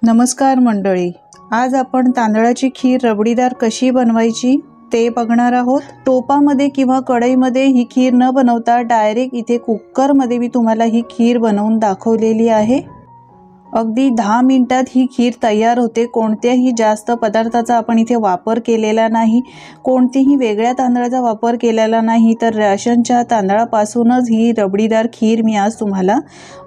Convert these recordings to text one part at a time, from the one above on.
नमस्कार मंडळी, आज आपण तांदळाची खीर रबडीदार कशी बनवायची ते बघणार आहोत। टोपामध्ये किंवा कढईमध्ये ही खीर न बनवता डायरेक्ट इथे कुकरमध्ये मी तुम्हाला ही खीर बनवून दाखवलेली आहे। अगदी 10 मिनिटात ही खीर तयार होते। कोणत्याही जास्त पदार्थाचा आपण इथे वापर केलेला नाही, कोणतीही वेगळ्या तांदळाचा वापर केलेला नाही, तर राशनच्या तांदळापासूनच ही रबडीदार खीर मी आज तुम्हाला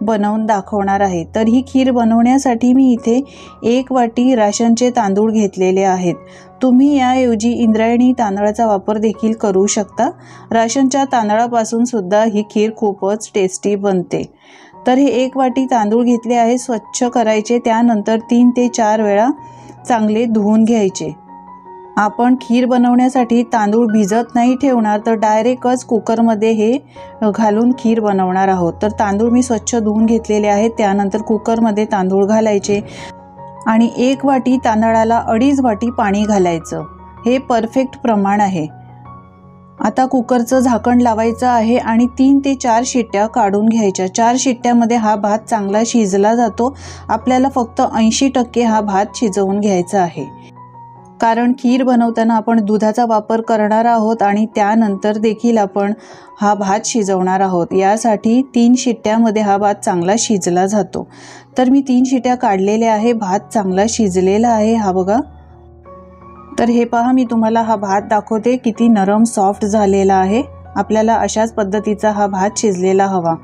बनवून दाखवणार आहे। तर ही खीर बनवण्यासाठी मी इथे 1 वाटी राशनचे तांदूळ घेतलेले आहेत। तुम्ही याऐवजी इंद्रायणी तांदळाचा वापर देखील करू शकता। राशनच्या तांदळापासून सुद्धा ही खीर खूपच टेस्टी बनते। तर हे 1 वाटी तांदूळ घेतले आहे, स्वच्छ करायचे, त्यानंतर 3 ते 4 वेळा चांगले धुवून घ्यायचे। आपण खीर बनवण्यासाठी तांदूळ भिजत नाही ठेवणार, तर डायरेक्टच कुकरमध्ये हे घालून खीर बनवणार आहोत। तर तांदूळ मी स्वच्छ धुवून घेतलेले आहेत, त्यानंतर कुकरमध्ये तांदूळ घालायचे आणि 1 वाटी तांदळाला 2.5 वाटी पाणी घालायचं। हे परफेक्ट प्रमाण आहे। आता कुकरचं झाकण लावायचं आहे आणि 3 ते 4 शिट्ट्या काढून घ्यायच्या। 4 शिट्ट्यामध्ये हा भात चांगला शिजला जातो। आपल्याला फक्त 80% हा भात शिजवून घ्यायचा आहे, कारण खीर बनवताना आपण दुधाचा वापर करणार आहोत आणि त्यानंतर देखील आपण हा भात शिजवणार आहोत। यासाठी 3 शिट्ट्यामध्ये हा भात चांगला शिजला जातो। तर मी 3 शिट्ट्या काढलेल्या आहे, भात चांगला शिजलेला आहे, हा बघा। तर हे पहा, मी तुम्हाला हा भात दाखवते, किती नरम सॉफ्ट झालेला आहे। आपल्याला अशाच पद्धतीचा हा भात शिजलेला हवा।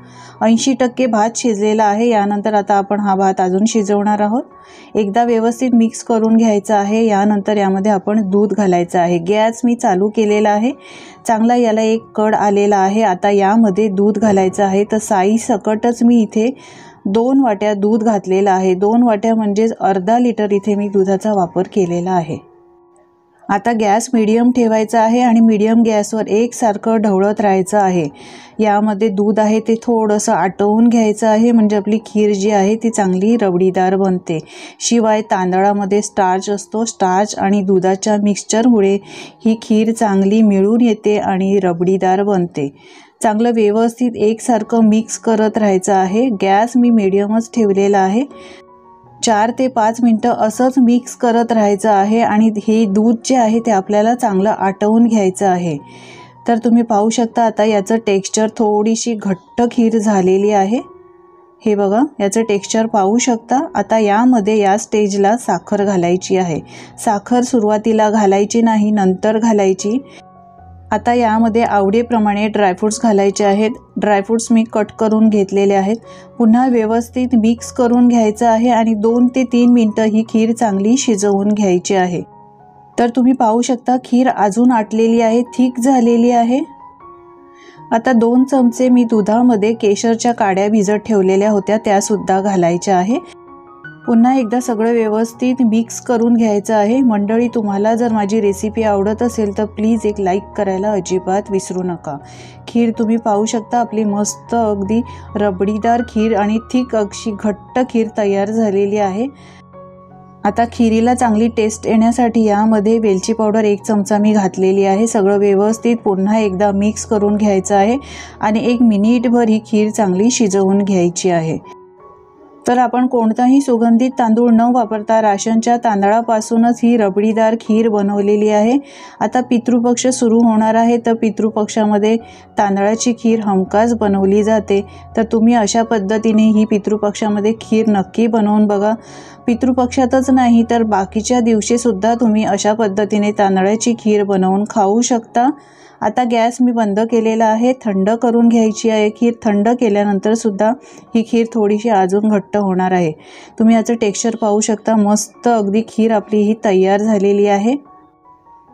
80% भात शिजलेला आहे। यानंतर आता आपण हा भात अजून शिजवणार आहोत। एकदा व्यवस्थित मिक्स करून घ्यायचं आहे। यानंतर यामध्ये आपण दूध घालायचं आहे। गॅस मी चालू केलेला आहे, चांगला याला एक कड आलेला आहे। आता यामध्ये दूध घालायचं आहे। तर साई सकटच मी इथे 2 वाट्या दूध घातलेलं आहे। 2 वाट्या म्हणजेच अर्धा लिटर इथे मी दुधाचा वापर केलेला आहे। आता गॅस मीडियम ठेवायचा आहे आणि मीडियम गॅसवर एकसारखं ढवळत राहायचं आहे। यामध्ये दूध आहे ते थोडंसं आटवून घ्यायचं आहे, म्हणजे आपली खीर जी आहे ती चांगली रबडीदार बनते। शिवाय तांदळामध्ये स्टार्च असतो, स्टार्च आणि दुधाच्या मिक्सचरमुळे ही खीर चांगली मिळून येते आणि रबडीदार बनते। चांगलं व्यवस्थित एकसारखं मिक्स करत राहायचं आहे। गॅस मी मीडियमच ठेवलेला आहे। 4 ते 5 मिनिटं असंच मिक्स करत राहायचं आहे आणि हे दूध जे आहे ते आपल्याला चांगलं आटवून घ्यायचं आहे। तर तुम्ही पाहू शकता आता याचं टेक्स्चर थोडीशी घट्ट खीर झालेली आहे। हे बघा, याचं टेक्स्चर पाहू शकता। आता यामध्ये या स्टेजला साखर घालायची आहे। साखर सुरुवातीला घालायची नाही, नंतर घालायची। आता यामध्ये आवडीप्रमाणे ड्रायफ्रूट्स घालायचे आहेत। ड्रायफ्रूट्स मी कट करून घेतलेले आहेत। पुन्हा व्यवस्थित मिक्स करून घ्यायचं आहे आणि 2 ते 3 मिनिटं ही खीर चांगली शिजवून घ्यायची आहे। तर तुम्ही पाहू शकता खीर अजून आटलेली आहे, थिक झालेली आहे। आता 2 चमचे मी दुधामध्ये केशरच्या काड्या भिजत ठेवलेल्या होत्या, त्यासुद्धा घालायच्या आहे। पुन्हा एकदा सगळं व्यवस्थित मिक्स करून घ्यायचं आहे। मंडळी, तुम्हाला जर माझी रेसिपी आवडत असेल तर प्लीज एक लाईक करायला अजिबात विसरू नका। खीर तुम्ही पाहू शकता, आपली मस्त अगदी रबडीदार खीर आणि थिक अशी घट्ट खीर तयार झालेली आहे। आता खीरीला चांगली टेस्ट येण्यासाठी यामध्ये वेलची पावडर 1 चमचा मी घातलेली आहे। सगळं व्यवस्थित पुन्हा एकदा मिक्स करून घ्यायचं आहे आणि 1 मिनिटभर ही खीर चांगली शिजवून घ्यायची आहे। तर आपण कोणताही सुगंधित तांदूळ न वापरता राशनच्या तांदळापासूनच ही रबडीदार खीर बनवलेली आहे। आता पितृपक्ष सुरू होणार आहे, तर पितृपक्षामध्ये तांदळाची खीर हमखास बनवली जाते। तर तुम्ही अशा पद्धतीने ही पितृपक्षामध्ये खीर नक्की बनवून बघा। पितृपक्षातच नाही तर बाकीच्या दिवशीसुद्धा तुम्ही अशा पद्धतीने तांदळाची खीर बनवून खाऊ शकता। आता गॅस मी बंद केलेला आहे, थंड करून घ्यायची आहे खीर। थंड केल्यानंतर सुद्धा ही खीर थोडीशी अजून घट्ट होणार आहे। तुम्ही याचं टेक्स्चर पाहू शकता, मस्त अगदी खीर आपली ही तयार झालेली आहे।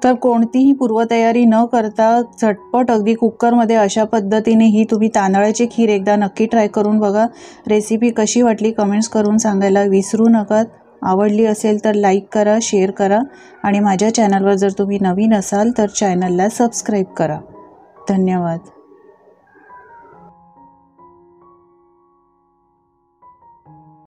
तर कोणतीही पूर्वतयारी न करता झटपट अगदी कुकरमध्ये अशा पद्धतीने ही तुम्ही तांदळाची खीर एकदा नक्की ट्राय करून बघा। रेसिपी कशी वाटली कमेंट्स करून सांगायला विसरू नका। आवडली असेल तर लाईक करा, शेअर करा आणि माझ्या चॅनलवर जर तुम्ही नवीन असाल तर चॅनलला सबस्क्राईब करा। धन्यवाद।